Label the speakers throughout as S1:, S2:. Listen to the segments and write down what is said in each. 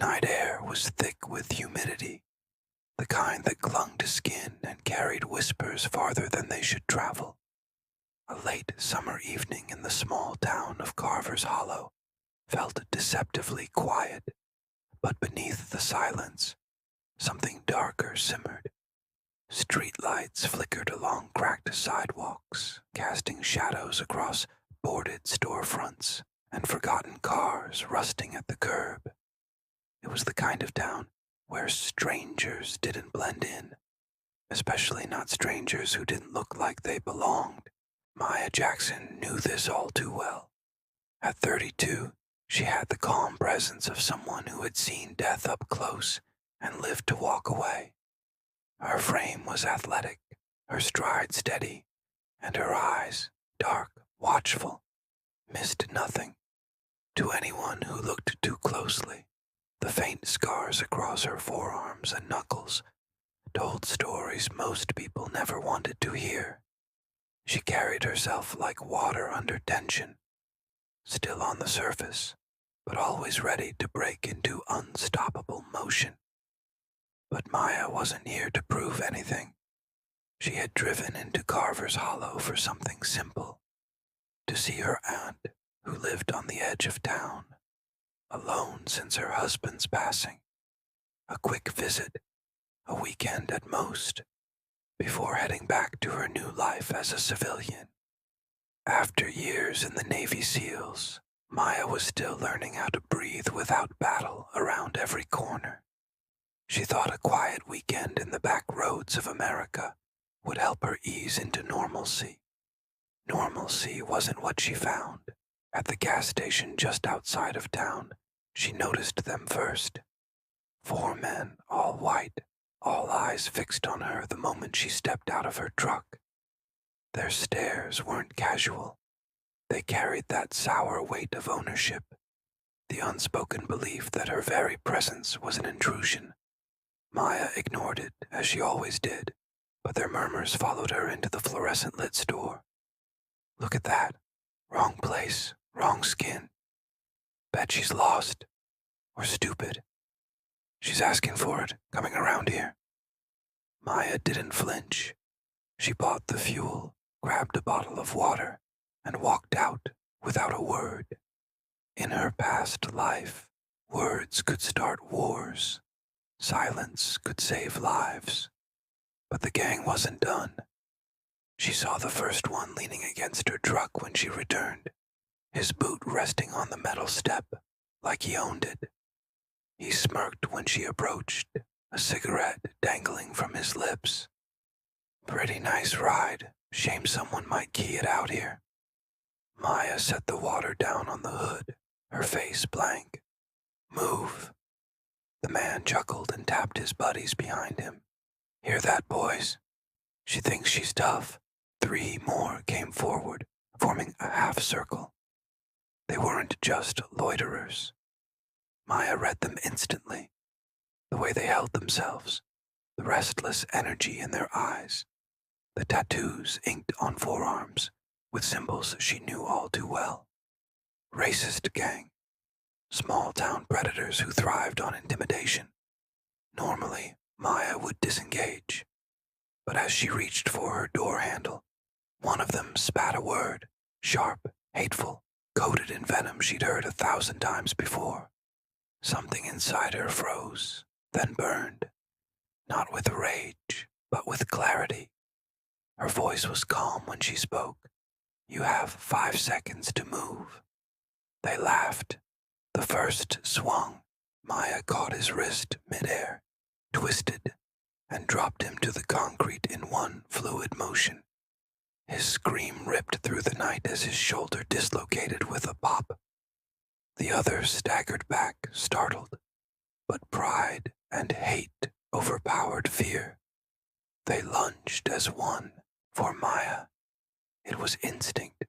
S1: night air was thick with humidity, the kind that clung to skin and carried whispers farther than they should travel. A late summer evening in the small town of Carver's Hollow felt deceptively quiet, but beneath the silence, something darker simmered. Street lights flickered along cracked sidewalks, casting shadows across boarded storefronts and forgotten cars rusting at the curb. It was the kind of town where strangers didn't blend in, especially not strangers who didn't look like they belonged. Maya Jackson knew this all too well. At 32, she had the calm presence of someone who had seen death up close and lived to walk away. Her frame was athletic, her stride steady, and her eyes, dark, watchful, missed nothing. To anyone who looked too closely, the faint scars across her forearms and knuckles told stories most people never wanted to hear. She carried herself like water under tension, still on the surface, but always ready to break into unstoppable motion. But Maya wasn't here to prove anything. She had driven into Carver's Hollow for something simple, to see her aunt, who lived on the edge of town, alone since her husband's passing. A quick visit, a weekend at most, before heading back to her new life as a civilian. After years in the Navy SEALs, Maya was still learning how to breathe without battle around every corner. She thought a quiet weekend in the back roads of America would help her ease into normalcy. Normalcy wasn't what she found. At the gas station just outside of town, she noticed them first. 4 men, all white, all eyes fixed on her the moment she stepped out of her truck. Their stares weren't casual. They carried that sour weight of ownership, the unspoken belief that her very presence was an intrusion. Maya ignored it, as she always did, but their murmurs followed her into the fluorescent-lit store. Look at that. Wrong place, wrong skin. Bet she's lost. Or stupid. She's asking for it, coming around here. Maya didn't flinch. She bought the fuel, grabbed a bottle of water, and walked out without a word. In her past life, words could start wars. Silence could save lives. But the gang wasn't done. She saw the first one leaning against her truck when she returned, his boot resting on the metal step like he owned it. He smirked when she approached, a cigarette dangling from his lips. Pretty nice ride. Shame someone might key it out here. Maya set the water down on the hood, her face blank. Move. The man chuckled and tapped his buddies behind him. Hear that, boys? She thinks she's tough. 3 more came forward, forming a half circle. They weren't just loiterers. Maya read them instantly. The way they held themselves, the restless energy in their eyes, the tattoos inked on forearms with symbols she knew all too well. Racist gang. Small-town predators who thrived on intimidation. Normally, Maya would disengage, but as she reached for her door handle, one of them spat a word, sharp, hateful, coated in venom she'd heard 1,000 times before. Something inside her froze, then burned, not with rage, but with clarity. Her voice was calm when she spoke. You have 5 seconds to move. They laughed. The first swung. Maya caught his wrist midair, twisted, and dropped him to the concrete in one fluid motion. His scream ripped through the night as his shoulder dislocated with a pop. The other staggered back, startled, but pride and hate overpowered fear. They lunged as one. For Maya, it was instinct.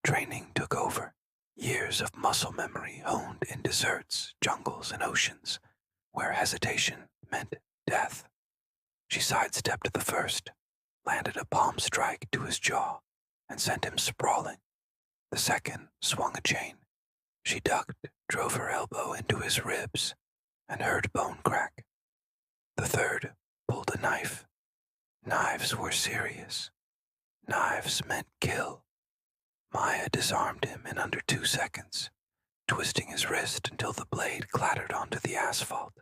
S1: Training took over. Years of muscle memory honed in deserts, jungles, and oceans, where hesitation meant death. She sidestepped the first, landed a palm strike to his jaw, and sent him sprawling. The second swung a chain. She ducked, drove her elbow into his ribs, and heard bone crack. The third pulled a knife. Knives were serious. Knives meant kill. Maya disarmed him in under 2 seconds, twisting his wrist until the blade clattered onto the asphalt.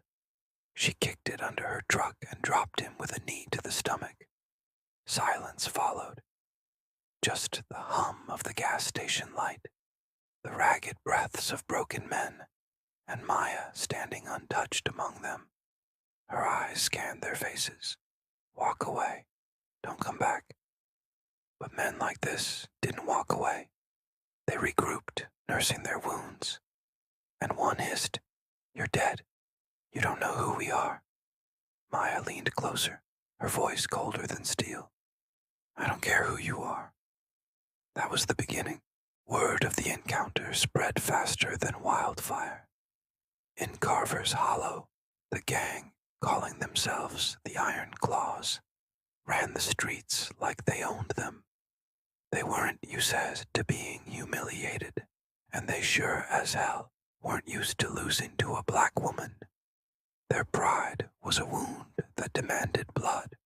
S1: She kicked it under her truck and dropped him with a knee to the stomach. Silence followed. Just the hum of the gas station light, the ragged breaths of broken men, and Maya standing untouched among them. Her eyes scanned their faces. Walk away. Don't come back. But men like this didn't walk away. They regrouped, nursing their wounds. And one hissed, "You're dead. You don't know who we are." Maya leaned closer, her voice colder than steel. "I don't care who you are." That was the beginning. Word of the encounter spread faster than wildfire. In Carver's Hollow, the gang, calling themselves the Iron Claws, ran the streets like they owned them. They weren't used to being humiliated, and they sure as hell weren't used to losing to a black woman. Their pride was a wound that demanded blood.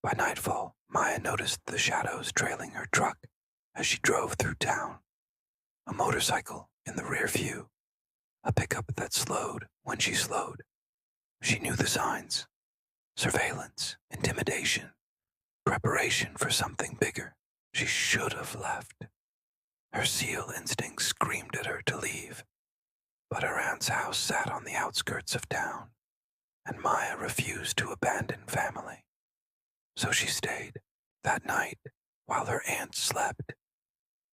S1: By nightfall, Maya noticed the shadows trailing her truck as she drove through town. A motorcycle in the rear view, a pickup that slowed when she slowed. She knew the signs: surveillance, intimidation, preparation for something bigger. She should have left. Her SEAL instinct screamed at her to leave, but her aunt's house sat on the outskirts of town, and Maya refused to abandon family. So she stayed. That night, while her aunt slept,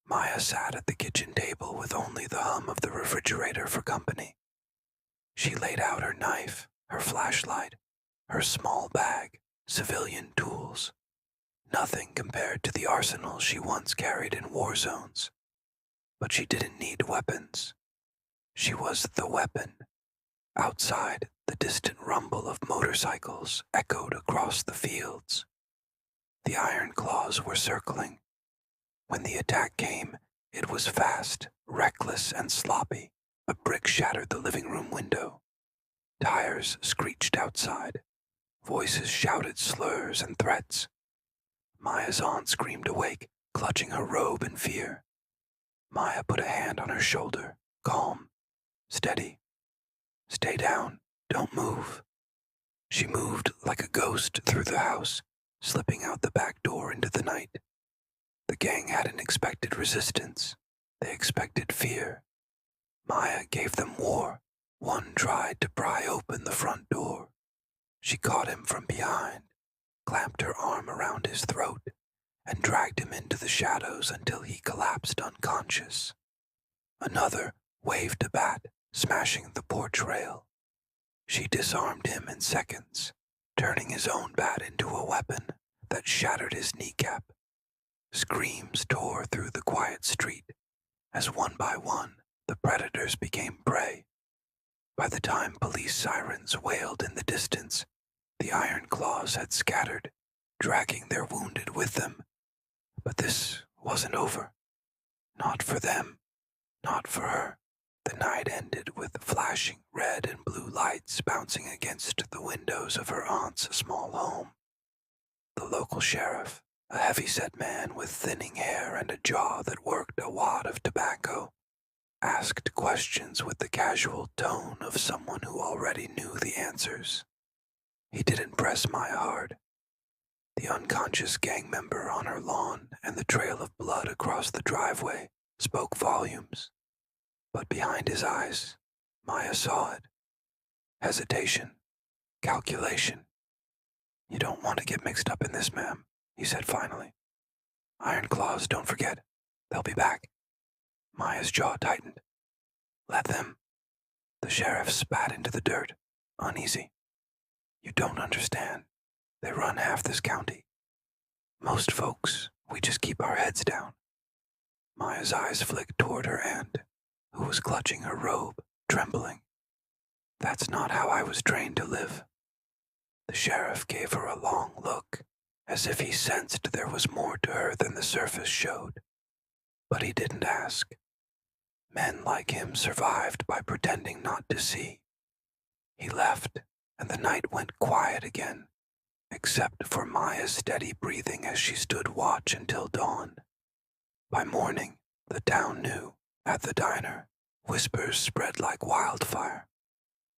S1: Maya sat at the kitchen table with only the hum of the refrigerator for company. She laid out her knife, her flashlight, her small bag, civilian tools. Nothing compared to the arsenal she once carried in war zones. But she didn't need weapons. She was the weapon. Outside, the distant rumble of motorcycles echoed across the fields. The Iron Claws were circling. When the attack came, it was fast, reckless, and sloppy. A brick shattered the living room window. Tires screeched outside. Voices shouted slurs and threats. Maya's aunt screamed awake, clutching her robe in fear. Maya put a hand on her shoulder. Calm. Steady. Stay down. Don't move. She moved like a ghost through the house, slipping out the back door into the night. The gang hadn't expected resistance. They expected fear. Maya gave them war. One tried to pry open the front door. She caught him from behind, clamped her arm around his throat, and dragged him into the shadows until he collapsed unconscious. Another waved a bat, smashing the porch rail. She disarmed him in seconds, turning his own bat into a weapon that shattered his kneecap. Screams tore through the quiet street as one by one the predators became prey. By the time police sirens wailed in the distance, the Iron Claws had scattered, dragging their wounded with them. But this wasn't over. Not for them. Not for her. The night ended with flashing red and blue lights bouncing against the windows of her aunt's small home. The local sheriff, a heavy-set man with thinning hair and a jaw that worked a wad of tobacco, asked questions with the casual tone of someone who already knew the answers. He didn't press Maya hard. The unconscious gang member on her lawn and the trail of blood across the driveway spoke volumes. But behind his eyes, Maya saw it. Hesitation. Calculation. "You don't want to get mixed up in this, ma'am," he said finally. "Iron Claws, don't forget. They'll be back." Maya's jaw tightened. "Let them." The sheriff spat into the dirt, uneasy. "You don't understand. They run half this county. Most folks, we just keep our heads down." Maya's eyes flicked toward her aunt, who was clutching her robe, trembling. "That's not how I was trained to live." The sheriff gave her a long look, as if he sensed there was more to her than the surface showed. But he didn't ask. Men like him survived by pretending not to see. He left, and the night went quiet again, except for Maya's steady breathing as she stood watch until dawn. By morning, the town knew. At the diner, whispers spread like wildfire.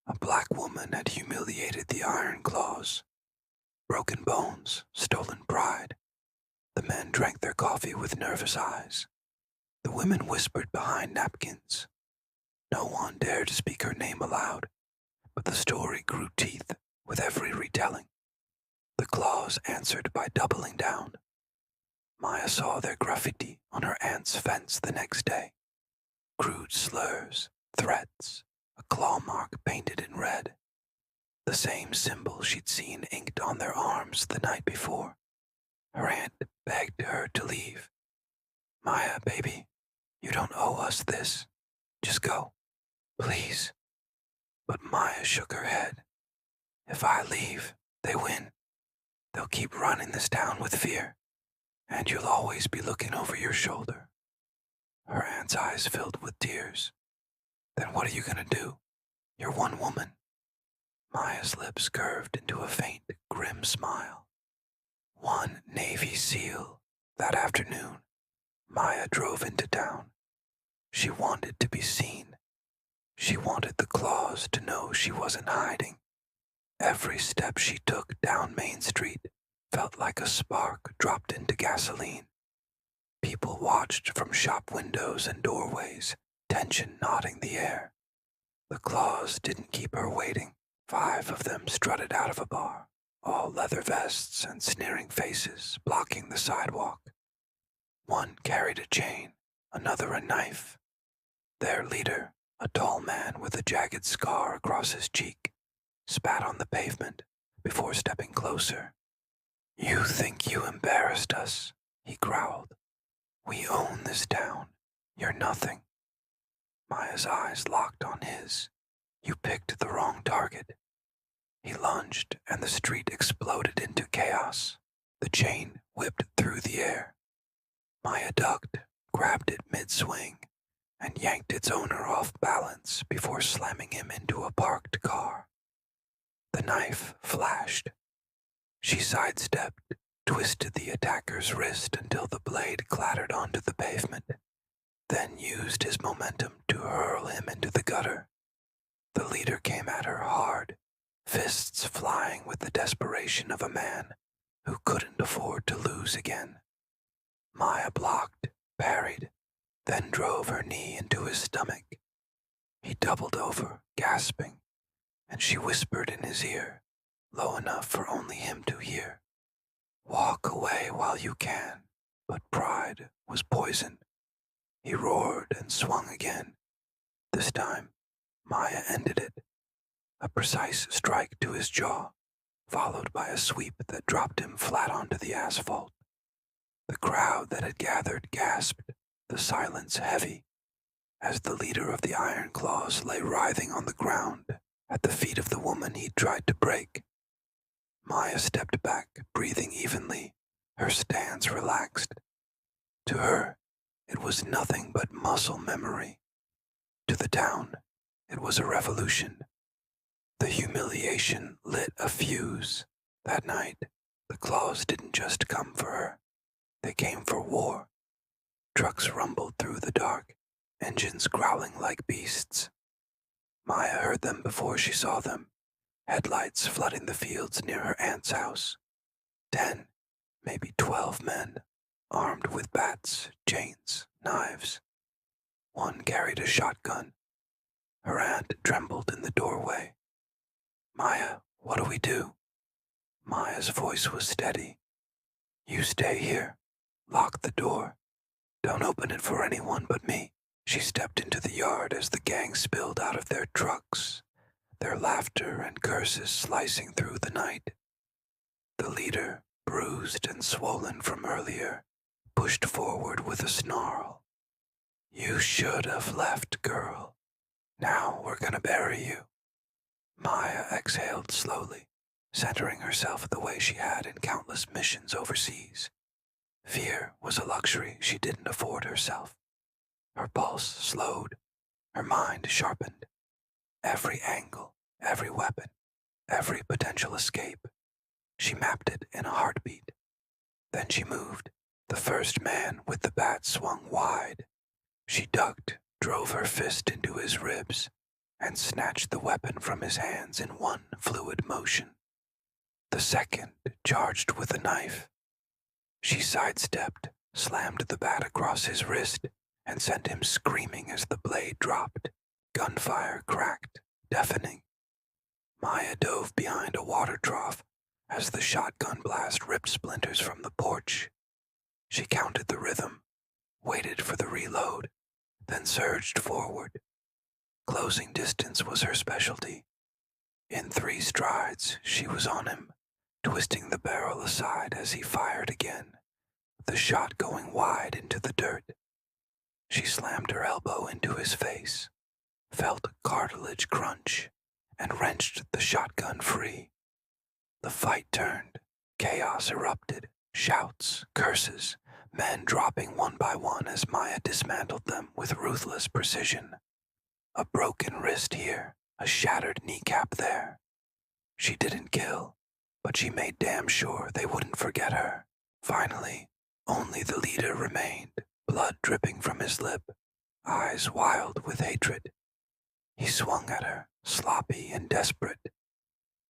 S1: A black woman had humiliated the Iron Claws. Broken bones, stolen pride. The men drank their coffee with nervous eyes. The women whispered behind napkins. No one dared speak her name aloud, but the story grew teeth with every retelling. The Claws answered by doubling down. Maya saw their graffiti on her aunt's fence the next day. Crude slurs, threats, a claw mark painted in red. The same symbol she'd seen inked on their arms the night before. Her aunt begged her to leave. "Maya, baby, you don't owe us this. Just go, please." But Maya shook her head. "If I leave, they win. They'll keep running this town with fear, and you'll always be looking over your shoulder." Her aunt's eyes filled with tears. "Then what are you going to do? You're one woman." Maya's lips curved into a faint, grim smile. One Navy SEAL. That afternoon, Maya drove into town. She wanted to be seen. She wanted the Claws to know she wasn't hiding. Every step she took down Main Street felt like a spark dropped into gasoline. People watched from shop windows and doorways, tension knotting the air. The Claws didn't keep her waiting. 5 of them strutted out of a bar, all leather vests and sneering faces blocking the sidewalk. One carried a chain, another a knife. Their leader, a tall man with a jagged scar across his cheek, spat on the pavement before stepping closer. "You think you embarrassed us," he growled. "We own this town. You're nothing." Maya's eyes locked on his. "You picked the wrong target." He lunged, and the street exploded into chaos. The chain whipped through the air. Maya ducked, grabbed it mid-swing, and yanked its owner off balance before slamming him into a parked car. The knife flashed. She sidestepped, twisted the attacker's wrist until the blade clattered onto the pavement, then used his momentum to hurl him into the gutter. The leader came at her hard, fists flying with the desperation of a man who couldn't afford to lose again. Maya blocked, parried, then drove her knee into his stomach. He doubled over, gasping, and she whispered in his ear, low enough for only him to hear, "Walk away while you can." But pride was poison. He roared and swung again. This time, Maya ended it. A precise strike to his jaw, followed by a sweep that dropped him flat onto the asphalt. The crowd that had gathered gasped, the silence heavy, as the leader of the Iron Claws lay writhing on the ground at the feet of the woman he'd tried to break. Maya stepped back, breathing evenly, her stance relaxed. To her, it was nothing but muscle memory. To the town, it was a revolution. The humiliation lit a fuse. That night, the Claws didn't just come for her. They came for war. Trucks rumbled through the dark, engines growling like beasts. Maya heard them before she saw them, headlights flooding the fields near her aunt's house. 10, maybe 12 men, armed with bats, chains, knives. One carried a shotgun. Her aunt trembled in the doorway. "Maya, what do we do?" Maya's voice was steady. "You stay here. Lock the door. Don't open it for anyone but me." She stepped into the yard as the gang spilled out of their trucks, their laughter and curses slicing through the night. The leader, bruised and swollen from earlier, pushed forward with a snarl. "You should have left, girl. Now we're gonna bury you." Maya exhaled slowly, centering herself the way she had in countless missions overseas. Fear was a luxury she didn't afford herself. Her pulse slowed, her mind sharpened. Every angle, Every weapon, every potential escape. She mapped it in a heartbeat. Then she moved. The first man with the bat swung wide. She ducked, drove her fist into his ribs, and snatched the weapon from his hands in one fluid motion. The second charged with a knife. She sidestepped, slammed the bat across his wrist, and sent him screaming as the blade dropped. Gunfire cracked, deafening. Maya dove behind a water trough as the shotgun blast ripped splinters from the porch. She counted the rhythm, waited for the reload, then surged forward. Closing distance was her specialty. In 3 strides, she was on him, twisting the barrel aside as he fired again, the shot going wide into the dirt. She slammed her elbow into his face, felt cartilage crunch, and wrenched the shotgun free. The fight turned. Chaos erupted. Shouts, curses, men dropping one by one as Maya dismantled them with ruthless precision. A broken wrist here, a shattered kneecap there. She didn't kill, but she made damn sure they wouldn't forget her. Finally, only the leader remained, blood dripping from his lip, eyes wild with hatred. He swung at her, sloppy and desperate.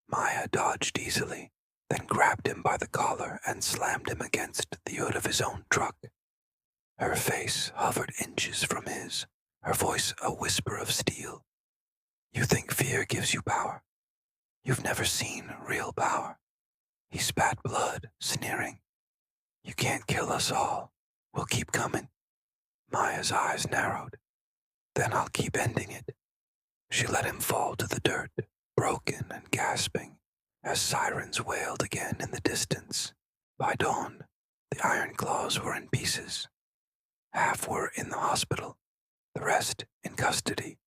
S1: Maya dodged easily, then grabbed him by the collar and slammed him against the hood of his own truck. Her face hovered inches from his, her voice a whisper of steel. You think fear gives you power? You've never seen real power. He spat blood, sneering. You can't kill us all. We'll keep coming. Maya's eyes narrowed. Then I'll keep ending it. She let him fall to the dirt, broken and gasping, as sirens wailed again in the distance. By dawn, the iron claws were in pieces. Half were in the hospital, the rest in custody.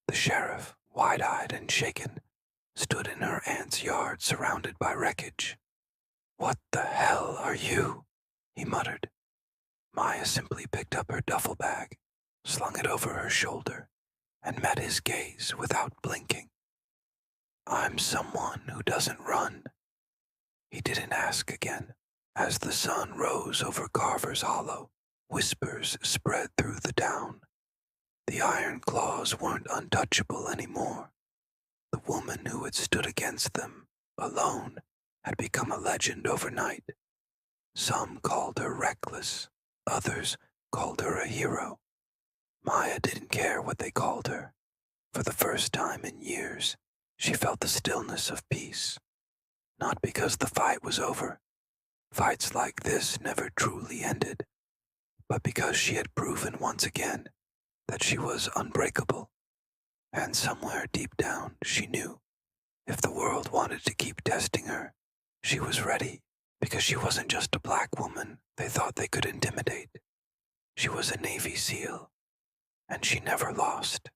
S1: The sheriff, wide-eyed and shaken, stood in her aunt's yard surrounded by wreckage. What the hell are you? He muttered. Maya simply picked up her duffel bag, slung it over her shoulder, and met his gaze without blinking. I'm someone who doesn't run. He didn't ask again. As the sun rose over Carver's Hollow, whispers spread through the town. The iron claws weren't untouchable anymore. The woman who had stood against them, alone, had become a legend overnight. Some called her reckless, others called her a hero. Maya didn't care what they called her. For the first time in years, she felt the stillness of peace. Not because the fight was over. Fights like this never truly ended. But because she had proven once again that she was unbreakable. And somewhere deep down, she knew if the world wanted to keep testing her, she was ready, because she wasn't just a black woman they thought they could intimidate. She was a Navy SEAL, and she never lost.